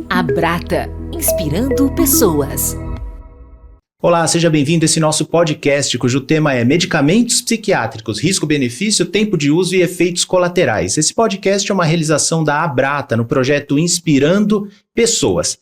Abrata, inspirando pessoas. Olá, seja bem-vindo a esse nosso podcast, cujo tema é Medicamentos Psiquiátricos, Risco-Benefício, Tempo de Uso e Efeitos Colaterais. Esse podcast é uma realização da Abrata, no projeto Inspirando Pessoas.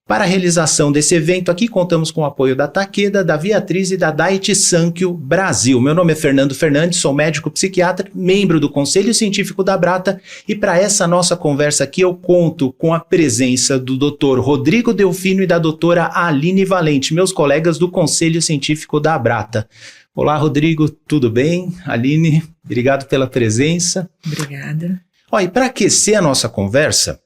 Para a realização desse evento aqui, contamos com o apoio da Takeda, da Viatris e da Daiichi Sankyo Brasil. Meu nome é Fernando Fernandes, sou médico psiquiatra, membro do Conselho Científico da Abrata, e para essa nossa conversa aqui eu conto com a presença do Dr. Rodrigo Delfino e da doutora Aline Valente, meus colegas do Conselho Científico da Abrata. Olá, Rodrigo, tudo bem? Aline, obrigado pela presença. Obrigada. E para aquecer a nossa conversa,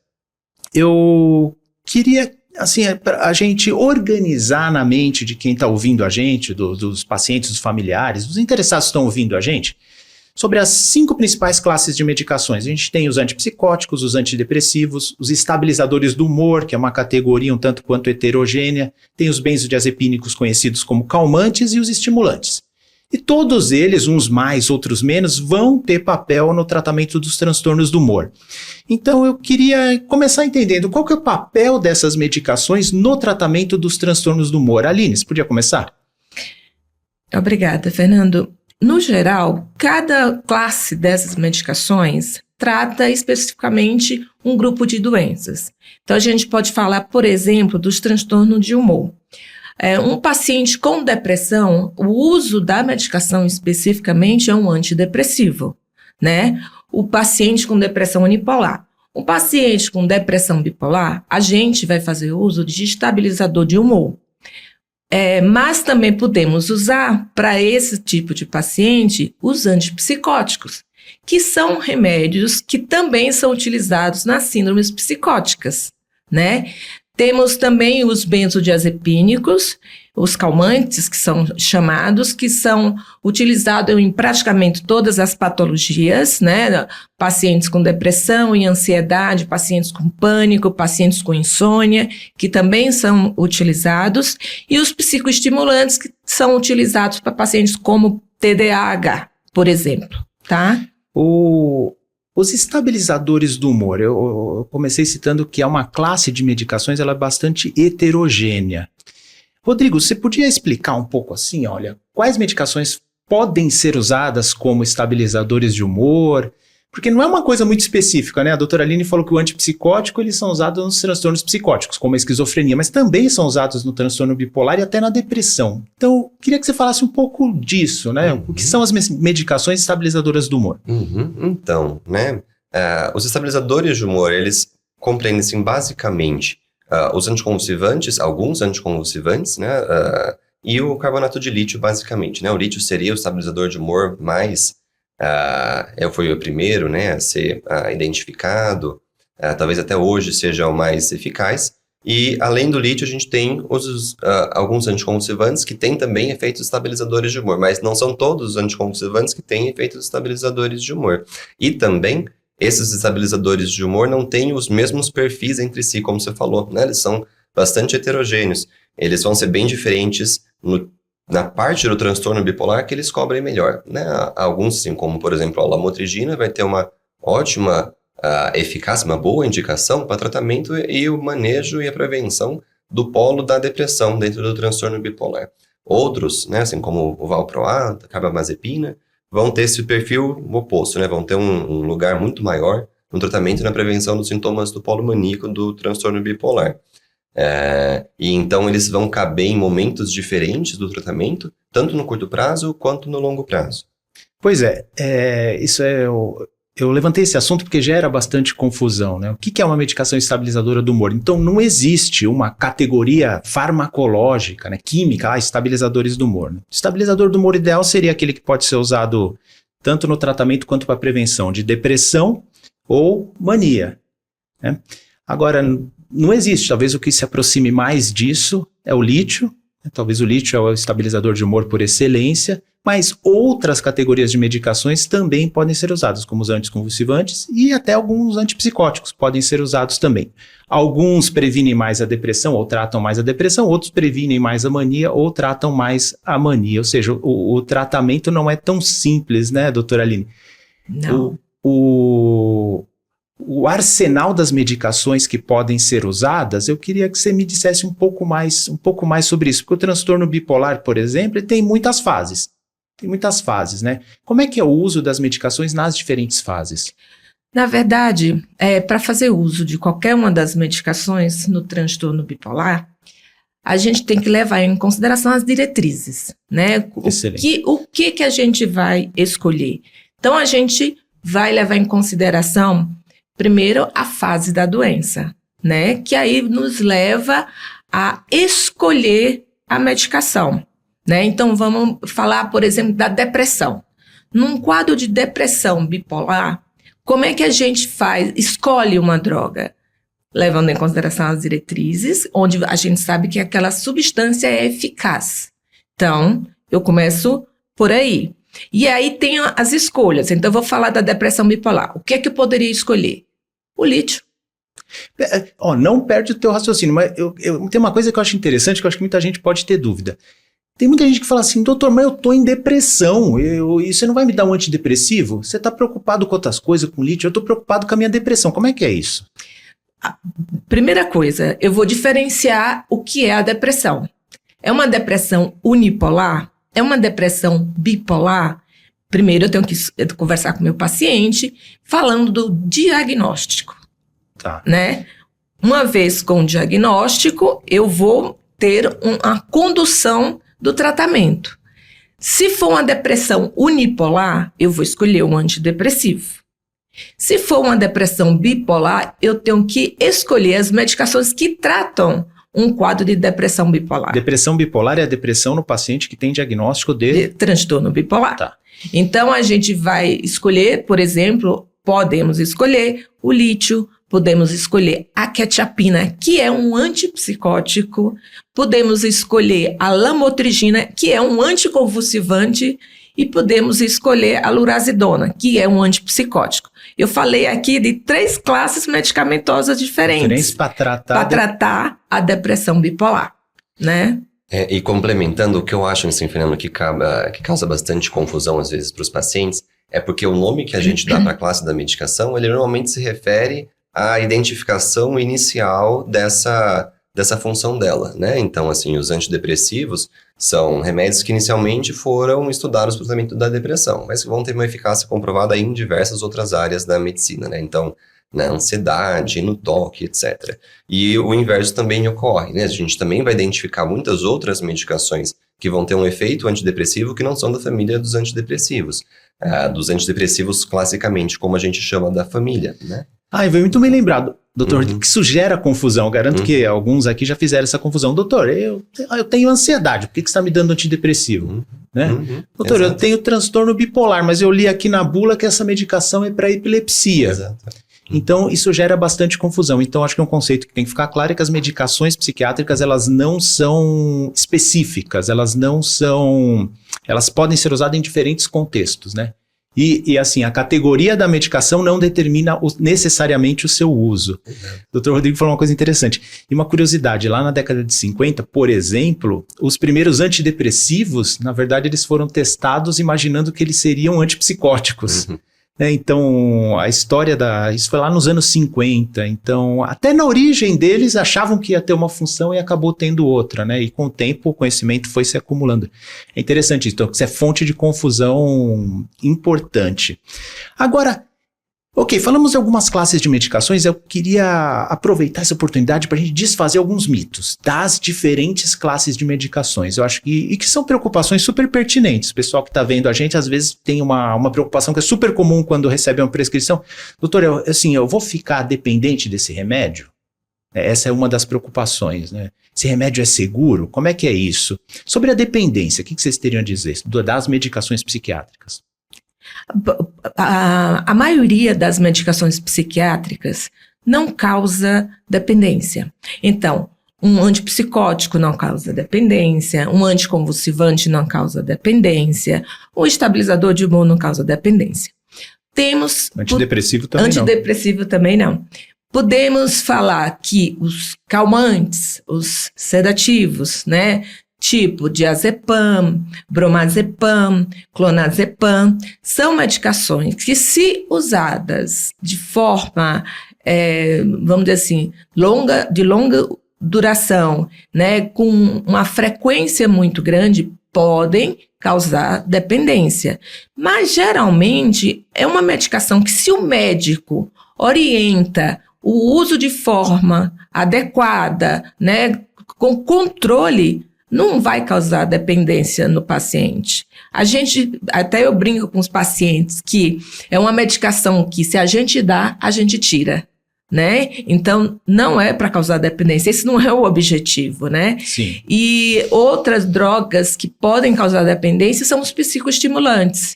eu queria a gente organizar na mente de quem está ouvindo a gente, dos pacientes, dos familiares, dos interessados que estão ouvindo a gente, sobre as 5 principais classes de medicações. A gente tem os antipsicóticos, os antidepressivos, os estabilizadores do humor, que é uma categoria um tanto quanto heterogênea, tem os benzodiazepínicos conhecidos como calmantes e os estimulantes. E todos eles, uns mais, outros menos, vão ter papel no tratamento dos transtornos do humor. Então eu queria começar entendendo qual que é o papel dessas medicações no tratamento dos transtornos do humor. Aline, você podia começar? Obrigada, Fernando. No geral, cada classe dessas medicações trata especificamente um grupo de doenças. Então a gente pode falar, por exemplo, dos transtornos de humor. Um paciente com depressão, o uso da medicação especificamente é um antidepressivo, né? O paciente com depressão unipolar. Um paciente com depressão bipolar, a gente vai fazer uso de estabilizador de humor. Mas também podemos usar para esse tipo de paciente os antipsicóticos, que são remédios que também são utilizados nas síndromes psicóticas, né? Temos também os benzodiazepínicos, os calmantes, que são chamados, que são utilizados em praticamente todas as patologias, né? Pacientes com depressão e ansiedade, pacientes com pânico, pacientes com insônia, que também são utilizados, e os psicoestimulantes, que são utilizados para pacientes como TDAH, por exemplo, tá? Os estabilizadores do humor, eu comecei citando que é uma classe de medicações, ela é bastante heterogênea. Rodrigo, você podia explicar um pouco assim, quais medicações podem ser usadas como estabilizadores de humor? Porque não é uma coisa muito específica, né? A doutora Aline falou que o antipsicótico, eles são usados nos transtornos psicóticos, como a esquizofrenia, mas também são usados no transtorno bipolar e até na depressão. Então, queria que você falasse um pouco disso, né? O que são as medicações estabilizadoras do humor? Então, né? Os estabilizadores de humor, eles compreendem, basicamente, os anticonvulsivantes, alguns anticonvulsivantes, né? E o carbonato de lítio, basicamente, né? O lítio seria o estabilizador de humor mais... foi o primeiro, né, a ser identificado, talvez até hoje seja o mais eficaz, e além do lítio a gente tem alguns anticonvulsivantes que têm também efeitos estabilizadores de humor, mas não são todos os anticonvulsivantes que têm efeitos estabilizadores de humor. E também, esses estabilizadores de humor não têm os mesmos perfis entre si, como você falou, né, eles são bastante heterogêneos, eles vão ser bem diferentes na parte do transtorno bipolar que eles cobrem melhor, né? Alguns, assim, como por exemplo a lamotrigina, vai ter uma ótima eficácia, uma boa indicação para tratamento e o manejo e a prevenção do polo da depressão dentro do transtorno bipolar. Outros, né, assim como o valproato, a carbamazepina, vão ter esse perfil oposto, né? Vão ter um lugar muito maior no tratamento e na prevenção dos sintomas do polo maníaco do transtorno bipolar. E então eles vão caber em momentos diferentes do tratamento, tanto no curto prazo quanto no longo prazo. Pois eu levantei esse assunto porque gera bastante confusão, né? O que é uma medicação estabilizadora do humor? Então não existe uma categoria farmacológica, né, química, estabilizadores do humor. Né? Estabilizador do humor ideal seria aquele que pode ser usado tanto no tratamento quanto para prevenção de depressão ou mania, né? Agora, não existe, talvez o que se aproxime mais disso é o lítio, né? Talvez o lítio é o estabilizador de humor por excelência, mas outras categorias de medicações também podem ser usadas, como os anticonvulsivantes e até alguns antipsicóticos podem ser usados também. Alguns previnem mais a depressão ou tratam mais a depressão, outros previnem mais a mania ou tratam mais a mania, ou seja, o tratamento não é tão simples, né, doutora Aline? Não. o arsenal das medicações que podem ser usadas, eu queria que você me dissesse um pouco mais sobre isso, porque o transtorno bipolar, por exemplo, ele tem muitas fases. Né? Como é que é o uso das medicações nas diferentes fases? Na verdade, para fazer uso de qualquer uma das medicações no transtorno bipolar, a gente tem que levar em consideração as diretrizes, né? Excelente. O que a gente vai escolher? Então, a gente vai levar em consideração, primeiro, a fase da doença, né? Que aí nos leva a escolher a medicação, né? Então, vamos falar, por exemplo, da depressão. Num quadro de depressão bipolar, como é que a gente escolhe uma droga? Levando em consideração as diretrizes, onde a gente sabe que aquela substância é eficaz. Então, eu começo por aí. E aí tem as escolhas. Então, eu vou falar da depressão bipolar. O que é que eu poderia escolher? O lítio. Não perde o teu raciocínio, mas tem uma coisa que eu acho interessante, que eu acho que muita gente pode ter dúvida. Tem muita gente que fala assim, doutor, mas eu tô em depressão, e você não vai me dar um antidepressivo? Você tá preocupado com outras coisas, com lítio? Eu tô preocupado com a minha depressão. Como é que é isso? Primeira coisa, eu vou diferenciar o que é a depressão. É uma depressão unipolar? É uma depressão bipolar? Primeiro eu tenho que conversar com o meu paciente, falando do diagnóstico. Tá. Né? Uma vez com o diagnóstico, eu vou ter uma condução do tratamento. Se for uma depressão unipolar, eu vou escolher um antidepressivo. Se for uma depressão bipolar, eu tenho que escolher as medicações que tratam um quadro de depressão bipolar. Depressão bipolar é a depressão no paciente que tem diagnóstico de transtorno bipolar. Tá. Então, a gente vai escolher, por exemplo, podemos escolher o lítio, podemos escolher a quetiapina, que é um antipsicótico, podemos escolher a lamotrigina, que é um anticonvulsivante, e podemos escolher a lurazidona, que é um antipsicótico. Eu falei aqui de 3 classes medicamentosas diferentes para tratar a depressão bipolar, né? E complementando, o que eu acho, assim, Fernando, que causa bastante confusão às vezes para os pacientes, é porque o nome que a gente dá para a classe da medicação, ele normalmente se refere à identificação inicial dessa função dela, né? Então, assim, os antidepressivos são remédios que inicialmente foram estudados para o tratamento da depressão, mas que vão ter uma eficácia comprovada em diversas outras áreas da medicina, né? Então, na ansiedade, no toque, etc. E o inverso também ocorre, né? A gente também vai identificar muitas outras medicações que vão ter um efeito antidepressivo que não são da família dos antidepressivos classicamente, como a gente chama da família, né? Foi muito bem lembrado. Doutor, que isso gera confusão. Garanto que alguns aqui já fizeram essa confusão. Doutor, eu tenho ansiedade, por que você está me dando antidepressivo? Né? Doutor, exato. Eu tenho transtorno bipolar, mas eu li aqui na bula que essa medicação é para epilepsia. Exato. Então, isso gera bastante confusão. Então, acho que um conceito que tem que ficar claro é que as medicações psiquiátricas, elas não são específicas, elas podem ser usadas em diferentes contextos, né? E assim, a categoria da medicação não determina necessariamente o seu uso. Dr. Rodrigo falou uma coisa interessante. E uma curiosidade, lá na década de 50, por exemplo, os primeiros antidepressivos, na verdade, eles foram testados imaginando que eles seriam antipsicóticos. Então, a história isso foi lá nos anos 50. Então, até na origem deles, achavam que ia ter uma função e acabou tendo outra, né? E com o tempo, o conhecimento foi se acumulando. É interessante isso. Então, isso é fonte de confusão importante. Agora, ok, falamos de algumas classes de medicações. Eu queria aproveitar essa oportunidade para a gente desfazer alguns mitos das diferentes classes de medicações. Eu acho que são preocupações super pertinentes. O pessoal que está vendo a gente, às vezes, tem uma preocupação que é super comum quando recebe uma prescrição. Doutor, eu vou ficar dependente desse remédio? Essa é uma das preocupações, né? Esse remédio é seguro? Como é que é isso? Sobre a dependência, o que vocês teriam a dizer das medicações psiquiátricas? A maioria das medicações psiquiátricas não causa dependência. Então, um antipsicótico não causa dependência, um anticonvulsivante não causa dependência, um estabilizador de humor não causa dependência. Antidepressivo também não. Podemos falar que os calmantes, os sedativos, né, tipo diazepam, bromazepam, clonazepam, são medicações que, se usadas de forma, vamos dizer assim, de longa duração, né, com uma frequência muito grande, podem causar dependência. Mas, geralmente, é uma medicação que, se o médico orienta o uso de forma adequada, né, com controle, não vai causar dependência no paciente. Até eu brinco com os pacientes que é uma medicação que, se a gente dá, a gente tira, né? Então, não é para causar dependência, esse não é o objetivo, né? Sim. E outras drogas que podem causar dependência são os psicoestimulantes,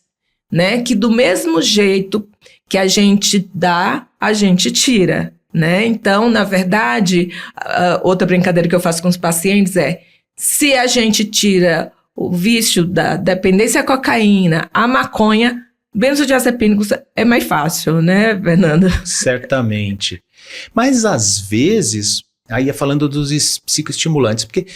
né? Que, do mesmo jeito que a gente dá, a gente tira, né? Então, na verdade, outra brincadeira que eu faço com os pacientes é: se a gente tira o vício da dependência à cocaína, a maconha, benzodiazepínicos é mais fácil, né, Fernando? Certamente. Mas, às vezes, aí é falando dos psicoestimulantes, porque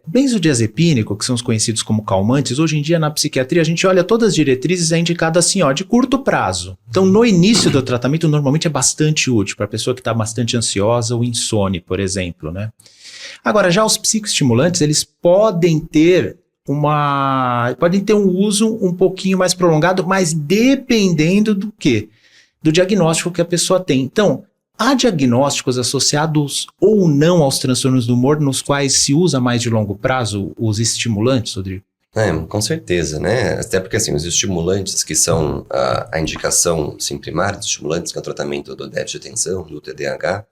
benzodiazepínico, que são os conhecidos como calmantes, hoje em dia na psiquiatria a gente olha todas as diretrizes, é indicado assim, de curto prazo. Então, no início do tratamento, normalmente é bastante útil para a pessoa que está bastante ansiosa ou insone, por exemplo, né? Agora, já os psicoestimulantes, eles podem ter um uso um pouquinho mais prolongado, mas dependendo do quê? Do diagnóstico que a pessoa tem. Então, há diagnósticos associados ou não aos transtornos do humor nos quais se usa mais de longo prazo os estimulantes, Rodrigo? Com certeza, né? Até porque, assim, os estimulantes que são a indicação, sim, primária dos estimulantes, que é o tratamento do déficit de atenção, do TDAH,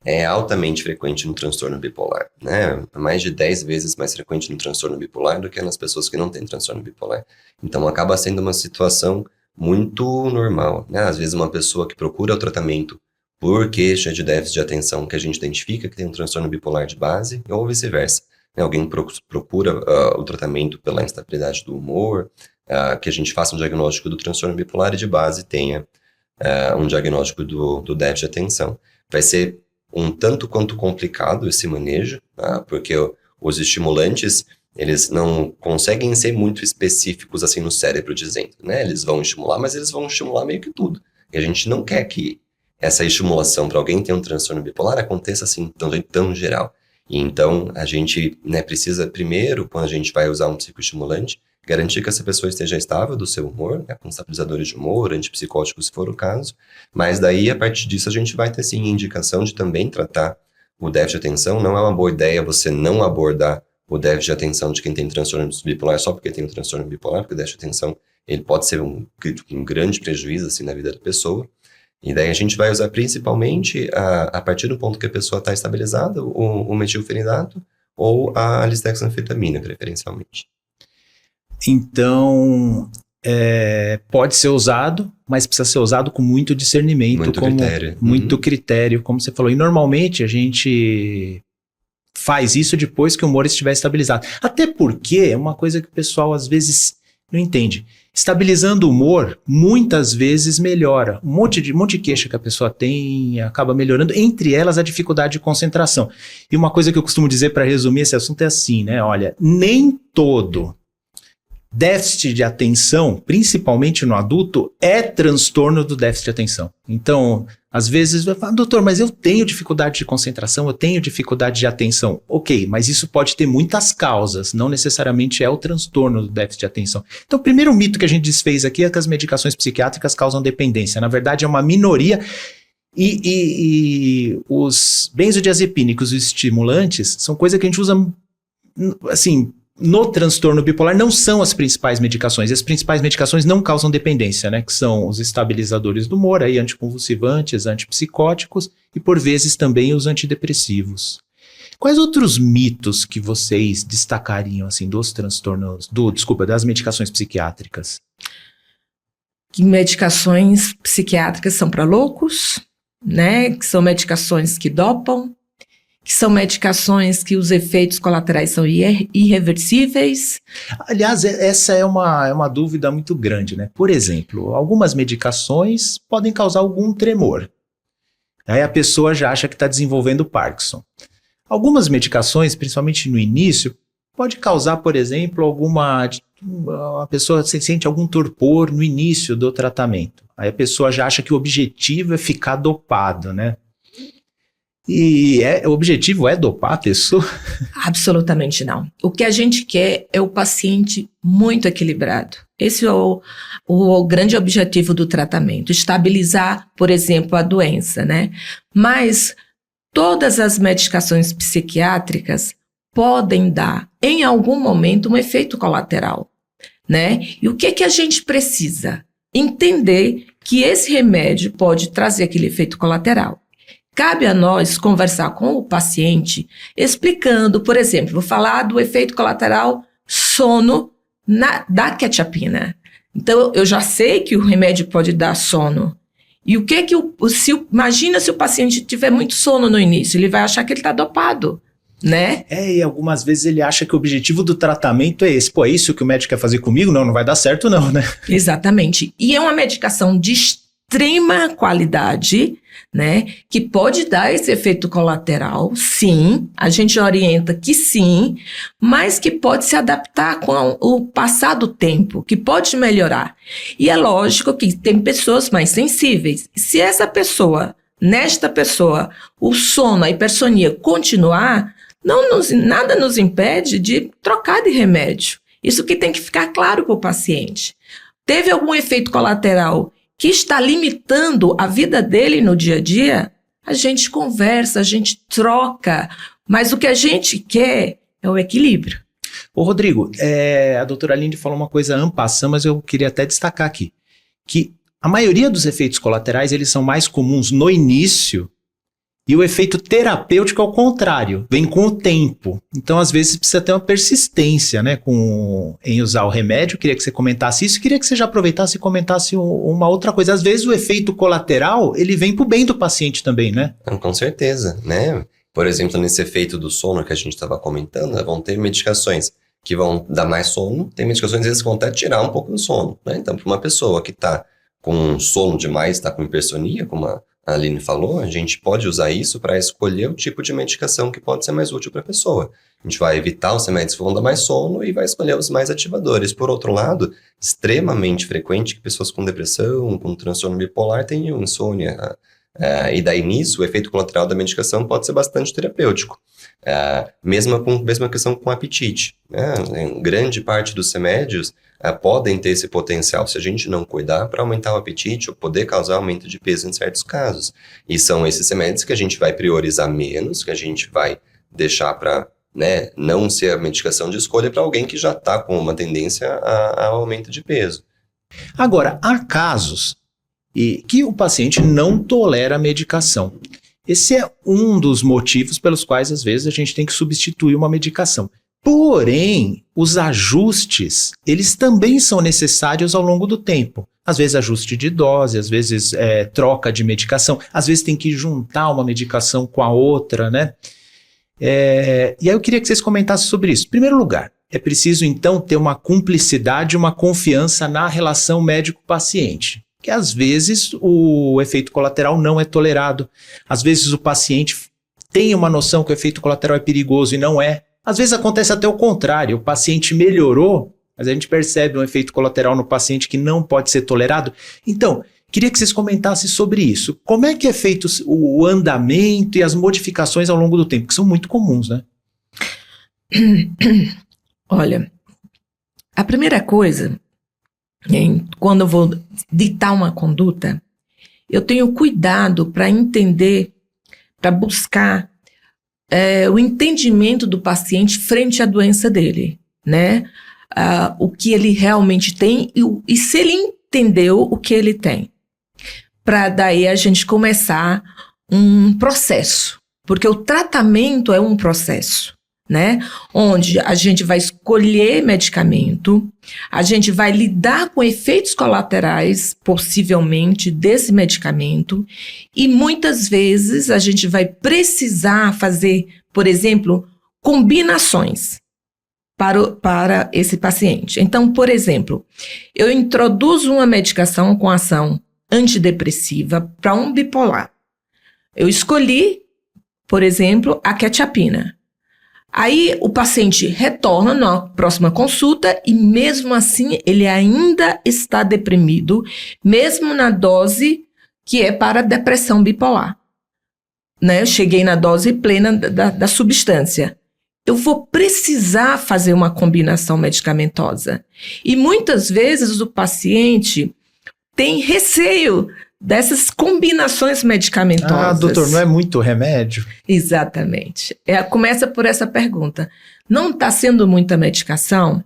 é altamente frequente no transtorno bipolar, né? Mais de 10 vezes mais frequente no transtorno bipolar do que nas pessoas que não têm transtorno bipolar. Então, acaba sendo uma situação muito normal, né? Às vezes, uma pessoa que procura o tratamento por queixa de déficit de atenção, que a gente identifica que tem um transtorno bipolar de base, ou vice-versa. Alguém procura o tratamento pela instabilidade do humor, que a gente faça um diagnóstico do transtorno bipolar e de base tenha um diagnóstico do déficit de atenção. Vai ser um tanto quanto complicado esse manejo, porque os estimulantes, eles não conseguem ser muito específicos assim no cérebro dizendo, né? Eles vão estimular, mas eles vão estimular meio que tudo. E a gente não quer que essa estimulação para alguém ter um transtorno bipolar aconteça assim tão geral. E então a gente, né, precisa primeiro, quando a gente vai usar um psicoestimulante, garantir que essa pessoa esteja estável do seu humor, né, com estabilizadores de humor, antipsicóticos se for o caso, mas daí a partir disso a gente vai ter sim indicação de também tratar o déficit de atenção. Não é uma boa ideia você não abordar o déficit de atenção de quem tem transtorno bipolar só porque tem um transtorno bipolar, porque o déficit de atenção ele pode ser um grande prejuízo assim, na vida da pessoa. E daí a gente vai usar principalmente, a partir do ponto que a pessoa está estabilizada, o metilfenidato ou a lisdexanfetamina, preferencialmente. Então, pode ser usado, mas precisa ser usado com muito discernimento. Muito critério, como você falou. E normalmente a gente faz isso depois que o humor estiver estabilizado. Até porque é uma coisa que o pessoal às vezes não entende. Estabilizando o humor, muitas vezes melhora. Um monte de queixa que a pessoa tem acaba melhorando, entre elas a dificuldade de concentração. E uma coisa que eu costumo dizer para resumir esse assunto é assim, né? Olha, nem todo déficit de atenção, principalmente no adulto, é transtorno do déficit de atenção. Então, às vezes, vai falar, doutor, mas eu tenho dificuldade de concentração, eu tenho dificuldade de atenção. Ok, mas isso pode ter muitas causas, não necessariamente é o transtorno do déficit de atenção. Então, o primeiro mito que a gente desfez aqui é que as medicações psiquiátricas causam dependência. Na verdade, é uma minoria. E os benzodiazepínicos, os estimulantes, são coisas que a gente usa, assim, no transtorno bipolar não são as principais medicações. As principais medicações não causam dependência, né? Que são os estabilizadores do humor, aí anticonvulsivantes, antipsicóticos e por vezes também os antidepressivos. Quais outros mitos que vocês destacariam assim dos transtornos, das medicações psiquiátricas? Que medicações psiquiátricas são para loucos, né? Que são medicações que dopam, que são medicações que os efeitos colaterais são irreversíveis. Aliás, essa é uma dúvida muito grande, né? Por exemplo, algumas medicações podem causar algum tremor. Aí a pessoa já acha que está desenvolvendo Parkinson. Algumas medicações, principalmente no início, pode causar, por exemplo, a pessoa sente algum torpor no início do tratamento. Aí a pessoa já acha que o objetivo é ficar dopado, né? E o objetivo é dopar a pessoa? Absolutamente não. O que a gente quer é o paciente muito equilibrado. Esse é o grande objetivo do tratamento, estabilizar, por exemplo, a doença, né? Mas todas as medicações psiquiátricas podem dar, em algum momento, um efeito colateral, né? E o que a gente precisa? Entender que esse remédio pode trazer aquele efeito colateral. Cabe a nós conversar com o paciente, explicando, por exemplo, vou falar do efeito colateral sono da quetiapina. Então, eu já sei que o remédio pode dar sono. E imagina se o paciente tiver muito sono no início, ele vai achar que ele está dopado, né? E algumas vezes ele acha que o objetivo do tratamento é esse. Pô, é isso que o médico quer fazer comigo? Não vai dar certo não, né? Exatamente. E é uma medicação de extrema qualidade, né, que pode dar esse efeito colateral, sim, a gente orienta que sim, mas que pode se adaptar com o passar do tempo, que pode melhorar. E é lógico que tem pessoas mais sensíveis. Se nesta pessoa, o sono, a hipersonia continuar, nada nos impede de trocar de remédio. Isso que tem que ficar claro para o paciente. Teve algum efeito colateral que está limitando a vida dele no dia a dia, a gente conversa, a gente troca, mas o que a gente quer é o equilíbrio. Ô Rodrigo, a doutora Aline falou uma coisa en passant, mas eu queria até destacar aqui, que a maioria dos efeitos colaterais, eles são mais comuns no início, e o efeito terapêutico é o contrário, vem com o tempo. Então, às vezes, precisa ter uma persistência, né, em usar o remédio. Queria que você comentasse isso. Queria que você já aproveitasse e comentasse uma outra coisa. Às vezes, o efeito colateral, ele vem pro bem do paciente também, né? Com certeza, né? Por exemplo, nesse efeito do sono que a gente estava comentando, vão ter medicações que vão dar mais sono. Tem medicações, às vezes, que vão até tirar um pouco do sono, né? Então, para uma pessoa que está com sono demais, está com hipersonia, como a Aline falou, a gente pode usar isso para escolher o tipo de medicação que pode ser mais útil para a pessoa. A gente vai evitar os remédios que vão dar mais sono e vai escolher os mais ativadores. Por outro lado, extremamente frequente que pessoas com depressão, com transtorno bipolar tenham insônia. E daí nisso, o efeito colateral da medicação pode ser bastante terapêutico. Mesma questão com apetite, né? Grande parte dos remédios podem ter esse potencial, se a gente não cuidar, para aumentar o apetite ou poder causar aumento de peso em certos casos. E são esses remédios que a gente vai priorizar menos, que a gente vai deixar para, né, não ser a medicação de escolha para alguém que já está com uma tendência a aumento de peso. Agora, há casos que o paciente não tolera a medicação. Esse é um dos motivos pelos quais, às vezes, a gente tem que substituir uma medicação. Porém, os ajustes, eles também são necessários ao longo do tempo. Às vezes ajuste de dose, às vezes troca de medicação, às vezes tem que juntar uma medicação com a outra, né? E aí eu queria que vocês comentassem sobre isso. Em primeiro lugar, é preciso então ter uma cumplicidade, uma confiança na relação médico-paciente. Que às vezes o efeito colateral não é tolerado. Às vezes o paciente tem uma noção que o efeito colateral é perigoso e não é. Às vezes acontece até o contrário, o paciente melhorou, mas a gente percebe um efeito colateral no paciente que não pode ser tolerado. Então, queria que vocês comentassem sobre isso. Como é que é feito o andamento e as modificações ao longo do tempo, que são muito comuns, né? Olha, a primeira coisa, quando eu vou ditar uma conduta, eu tenho cuidado para entender, para buscar o entendimento do paciente frente à doença dele, né? O que ele realmente tem e se ele entendeu o que ele tem. Para daí a gente começar um processo, porque o tratamento é um processo, né? Onde a gente vai escolher medicamento, a gente vai lidar com efeitos colaterais, possivelmente, desse medicamento, e muitas vezes a gente vai precisar fazer, por exemplo, combinações para esse paciente. Então, por exemplo, eu introduzo uma medicação com ação antidepressiva para um bipolar. Eu escolhi, por exemplo, a quetiapina. Aí o paciente retorna na próxima consulta e mesmo assim ele ainda está deprimido, mesmo na dose que é para depressão bipolar. Né? Eu cheguei na dose plena da substância. Eu vou precisar fazer uma combinação medicamentosa. E muitas vezes o paciente tem receio dessas combinações medicamentosas. Ah, doutor, não é muito remédio? Exatamente. Começa por essa pergunta. Não está sendo muita medicação?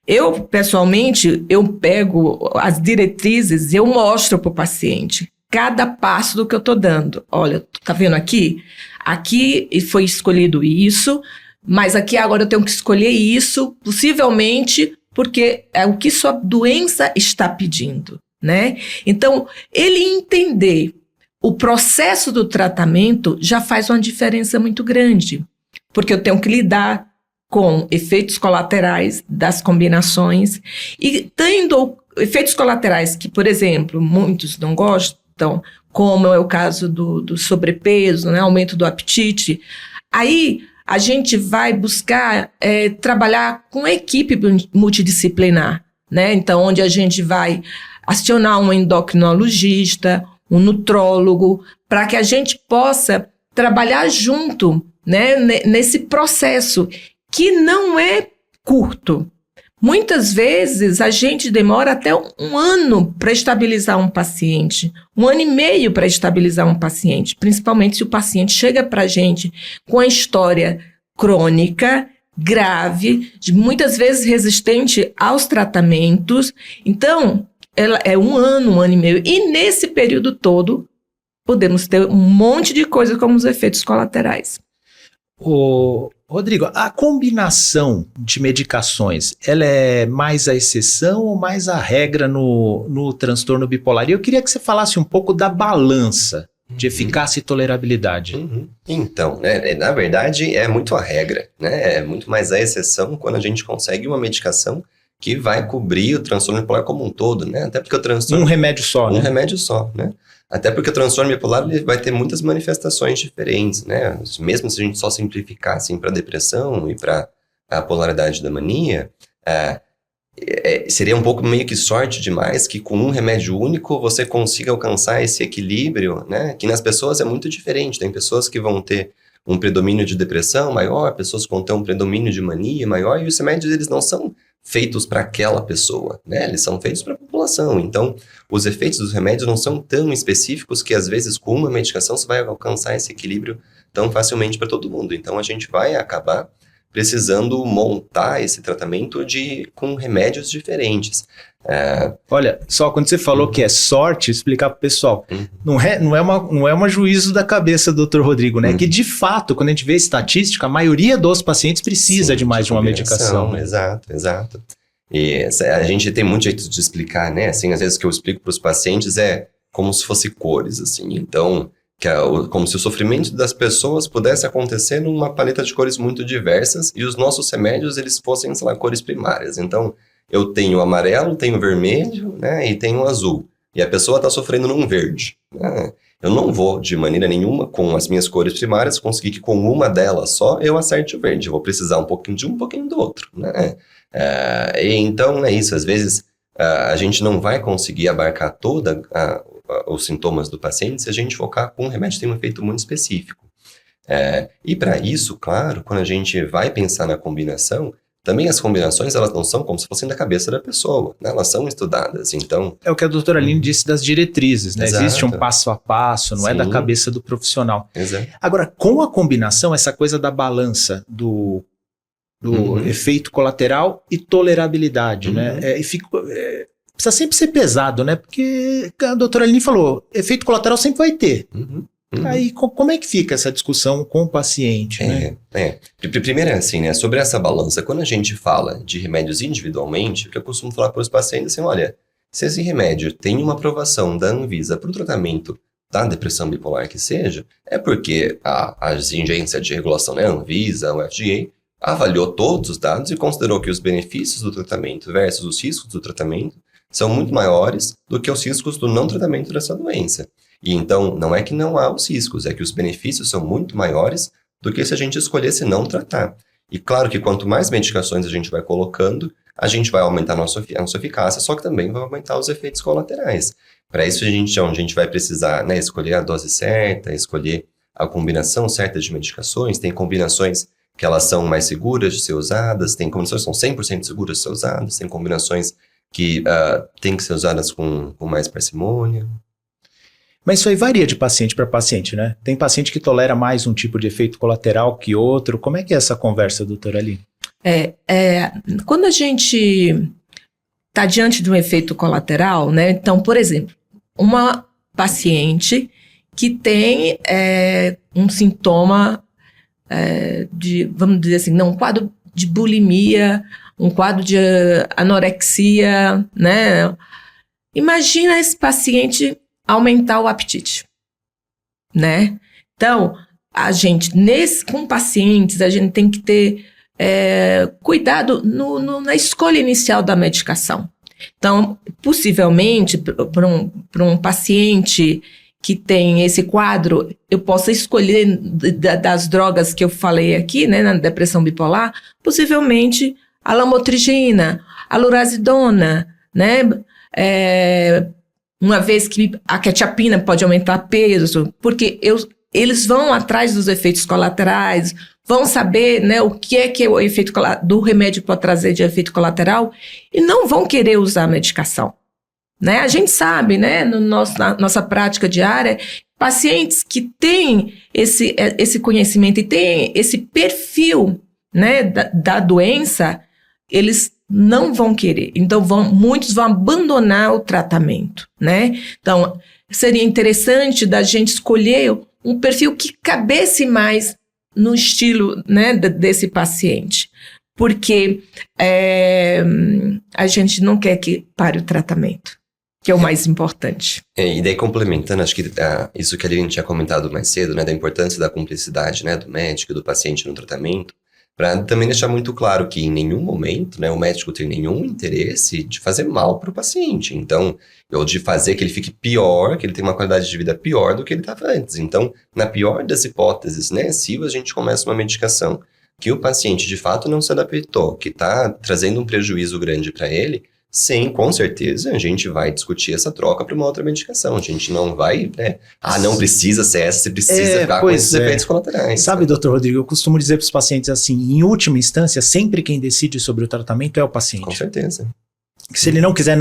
Eu, pessoalmente, eu pego as diretrizes e eu mostro para o paciente cada passo do que eu estou dando. Olha, tá vendo aqui? Aqui foi escolhido isso, mas aqui agora eu tenho que escolher isso, possivelmente porque é o que sua doença está pedindo. Né? Então, ele entender o processo do tratamento já faz uma diferença muito grande, porque eu tenho que lidar com efeitos colaterais das combinações e tendo efeitos colaterais que, por exemplo, muitos não gostam, como é o caso do sobrepeso, né? Aumento do apetite, aí a gente vai buscar trabalhar com equipe multidisciplinar, né? Então, onde a gente vai acionar um endocrinologista, um nutrólogo, para que a gente possa trabalhar junto, né, nesse processo, que não é curto. Muitas vezes a gente demora até um ano para estabilizar um paciente, 1 ano e meio para estabilizar um paciente, principalmente se o paciente chega para a gente com a história crônica, grave, muitas vezes resistente aos tratamentos. Então, ela é 1 ano, 1 ano e meio. E nesse período todo, podemos ter um monte de coisa como os efeitos colaterais. Rodrigo, a combinação de medicações, ela é mais a exceção ou mais a regra no transtorno bipolar? E eu queria que você falasse um pouco da balança de eficácia e tolerabilidade. Então, na verdade, é muito a regra, né? É muito mais a exceção quando a gente consegue uma medicação que vai cobrir o transtorno bipolar como um todo, né? Até porque o transtorno... Um remédio só, né? Um remédio só, né? Até porque o transtorno bipolar ele vai ter muitas manifestações diferentes, né? Mesmo se a gente só simplificar, assim, para depressão e para a polaridade da mania, seria um pouco meio que sorte demais que com um remédio único você consiga alcançar esse equilíbrio, né? Que nas pessoas é muito diferente. Tem pessoas que vão ter um predomínio de depressão maior, pessoas que vão ter um predomínio de mania maior, e os remédios eles não são feitos para aquela pessoa, né? Eles são feitos para a população. Então, os efeitos dos remédios não são tão específicos que, às vezes, com uma medicação você vai alcançar esse equilíbrio tão facilmente para todo mundo. Então, a gente vai acabar precisando montar esse tratamento com remédios diferentes. Olha, só quando você falou que é sorte, explicar para o pessoal, não é uma juízo da cabeça do Dr. Rodrigo, né? Que de fato, quando a gente vê estatística, a maioria dos pacientes precisa de mais de uma medicação. Né? Exato. E a gente tem muito jeito de explicar, né? Assim, às vezes o que eu explico para os pacientes é como se fosse cores, assim. Então, como se o sofrimento das pessoas pudesse acontecer numa paleta de cores muito diversas e os nossos remédios, eles fossem, sei lá, cores primárias. Então, eu tenho o amarelo, tenho o vermelho, né, e tenho o azul. E a pessoa está sofrendo num verde. Né? Eu não vou, de maneira nenhuma, com as minhas cores primárias, conseguir que com uma delas só eu acerte o verde. Eu vou precisar um pouquinho de um pouquinho do outro. Né? E então, é isso. Às vezes, a gente não vai conseguir abarcar toda os sintomas do paciente se a gente focar com um remédio que tem um efeito muito específico. E para isso, claro, quando a gente vai pensar na combinação, também as combinações, elas não são como se fossem da cabeça da pessoa, né? Elas são estudadas, então... É o que a doutora Aline disse das diretrizes, né? Exato. Existe um passo a passo, não é da cabeça do profissional. Exato. Agora, com a combinação, essa coisa da balança do efeito colateral e tolerabilidade, né? Precisa sempre ser pesado, né? Porque a doutora Aline falou, efeito colateral sempre vai ter. Aí, como é que fica essa discussão com o paciente, né? Primeiro é assim, né? Sobre essa balança, quando a gente fala de remédios individualmente, o que eu costumo falar para os pacientes é assim, olha, se esse remédio tem uma aprovação da Anvisa para o tratamento da depressão bipolar que seja, é porque a agência de regulação, né, a Anvisa, o FDA, avaliou todos os dados e considerou que os benefícios do tratamento versus os riscos do tratamento são muito maiores do que os riscos do não tratamento dessa doença. E então, não é que não há os riscos, é que os benefícios são muito maiores do que se a gente escolhesse não tratar. E claro que quanto mais medicações a gente vai colocando, a gente vai aumentar a nossa eficácia, só que também vai aumentar os efeitos colaterais. Para isso, a gente vai precisar, né, escolher a dose certa, escolher a combinação certa de medicações. Tem combinações que elas são mais seguras de ser usadas, tem combinações que são 100% seguras de ser usadas, tem combinações que têm que ser usadas com mais parcimônia. Mas isso aí varia de paciente para paciente, né? Tem paciente que tolera mais um tipo de efeito colateral que outro. Como é que é essa conversa, doutora Aline? Quando a gente está diante de um efeito colateral, né? Então, por exemplo, uma paciente que tem um sintoma vamos dizer assim, um quadro de bulimia, um quadro de anorexia, né? Imagina esse paciente aumentar o apetite, né? Então, com pacientes, a gente tem que ter cuidado na escolha inicial da medicação. Então, possivelmente, para um paciente que tem esse quadro, eu posso escolher das drogas que eu falei aqui, né, na depressão bipolar, possivelmente a lamotrigina, a lurazidona, né, uma vez que a quetiapina pode aumentar peso, porque eles vão atrás dos efeitos colaterais, vão saber, né, o que é o efeito do remédio pode trazer de efeito colateral e não vão querer usar a medicação. Né? A gente sabe, né, na nossa prática diária, pacientes que têm esse conhecimento e têm esse perfil, né, da doença, eles não vão querer. Então, muitos vão abandonar o tratamento, né? Então, seria interessante da gente escolher um perfil que cabesse mais no estilo, né, desse paciente. Porque a gente não quer que pare o tratamento, que é o mais importante. E daí, complementando, acho que isso que a gente tinha comentado mais cedo, né, da importância da cumplicidade, né, do médico e do paciente no tratamento, para também deixar muito claro que em nenhum momento, né, o médico tem nenhum interesse de fazer mal para o paciente. Então, ou de fazer que ele fique pior, que ele tenha uma qualidade de vida pior do que ele estava antes. Então, na pior das hipóteses, né, se a gente começa uma medicação que o paciente de fato não se adaptou, que está trazendo um prejuízo grande para ele, sim, com certeza, a gente vai discutir essa troca para uma outra medicação. A gente não vai, né? Não precisa ser essa, você precisa ficar com esses efeitos colaterais. Sabe, doutor Rodrigo, eu costumo dizer para os pacientes assim, em última instância, sempre quem decide sobre o tratamento é o paciente. Com certeza. Se ele não quiser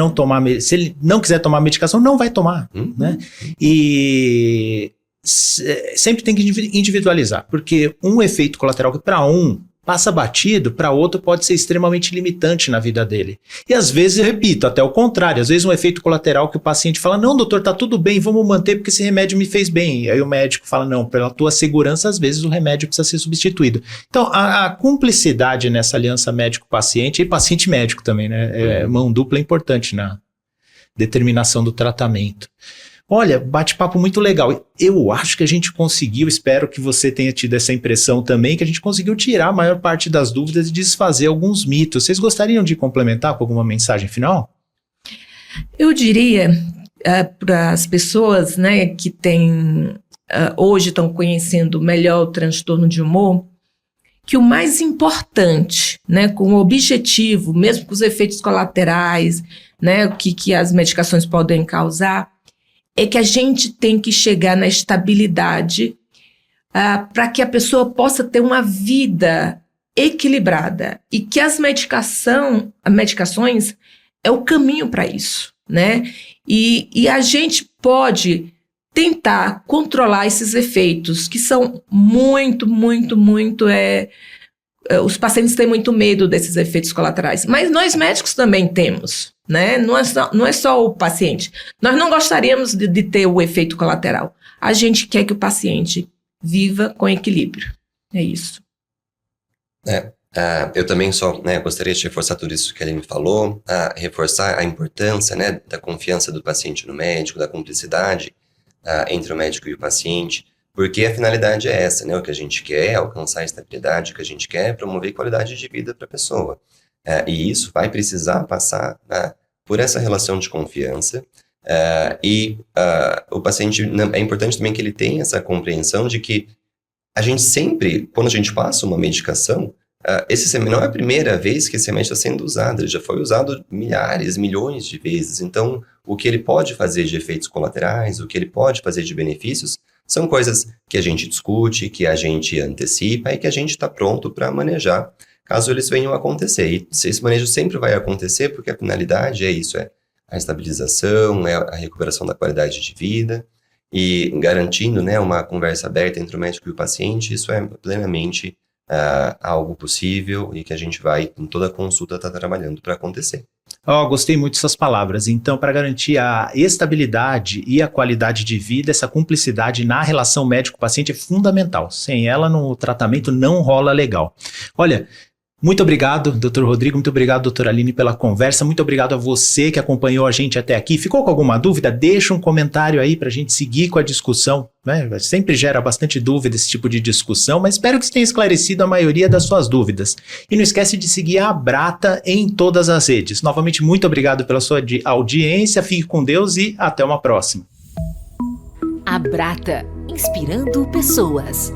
se ele não quiser tomar medicação, não vai tomar, né? E sempre tem que individualizar, porque um efeito colateral que para um passa batido, para outro pode ser extremamente limitante na vida dele. E às vezes, eu repito, até o contrário, às vezes um efeito colateral que o paciente fala, não, doutor, tá tudo bem, vamos manter porque esse remédio me fez bem. E aí o médico fala, não, pela tua segurança, às vezes o remédio precisa ser substituído. Então, a cumplicidade nessa aliança médico-paciente, e paciente-médico também, né? Mão dupla é importante na determinação do tratamento. Olha, bate-papo muito legal. Eu acho que a gente conseguiu, espero que você tenha tido essa impressão também, que a gente conseguiu tirar a maior parte das dúvidas e desfazer alguns mitos. Vocês gostariam de complementar com alguma mensagem final? Eu diria para as pessoas, né, que hoje estão conhecendo melhor o transtorno de humor, que o mais importante, né, com o objetivo, mesmo com os efeitos colaterais, né, que as medicações podem causar, é que a gente tem que chegar na estabilidade para que a pessoa possa ter uma vida equilibrada e que as medicações é o caminho para isso, né? E a gente pode tentar controlar esses efeitos que são muito, os pacientes têm muito medo desses efeitos colaterais, mas nós médicos também temos, né? Não é só o paciente. Nós não gostaríamos de ter o efeito colateral. A gente quer que o paciente viva com equilíbrio. É isso. Eu também gostaria de reforçar tudo isso que a Aline falou, reforçar a importância, né, da confiança do paciente no médico, da cumplicidade entre o médico e o paciente, porque a finalidade é essa, né? O que a gente quer é alcançar a estabilidade, o que a gente quer é promover qualidade de vida para a pessoa. E isso vai precisar passar por essa relação de confiança. O paciente, é importante também que ele tenha essa compreensão de que a gente sempre, quando a gente passa uma medicação, Esse CMS não é a primeira vez que esse remédio está sendo usado, ele já foi usado milhares, milhões de vezes. Então, o que ele pode fazer de efeitos colaterais, o que ele pode fazer de benefícios, são coisas que a gente discute, que a gente antecipa e que a gente está pronto para manejar, caso eles venham a acontecer. E esse manejo sempre vai acontecer, porque a finalidade é isso, é a estabilização, é a recuperação da qualidade de vida, e garantindo, né, uma conversa aberta entre o médico e o paciente, isso é plenamente algo possível e que a gente vai, em toda consulta, estar trabalhando para acontecer. Gostei muito dessas palavras. Então, para garantir a estabilidade e a qualidade de vida, essa cumplicidade na relação médico-paciente é fundamental. Sem ela, o tratamento não rola legal. Olha, muito obrigado, Dr. Rodrigo, muito obrigado, doutora Aline, pela conversa, muito obrigado a você que acompanhou a gente até aqui. Ficou com alguma dúvida? Deixa um comentário aí para a gente seguir com a discussão, né? Sempre gera bastante dúvida esse tipo de discussão, mas espero que você tenha esclarecido a maioria das suas dúvidas. E não esquece de seguir a Abrata em todas as redes. Novamente, muito obrigado pela sua audiência, fique com Deus e até uma próxima. Abrata, inspirando pessoas.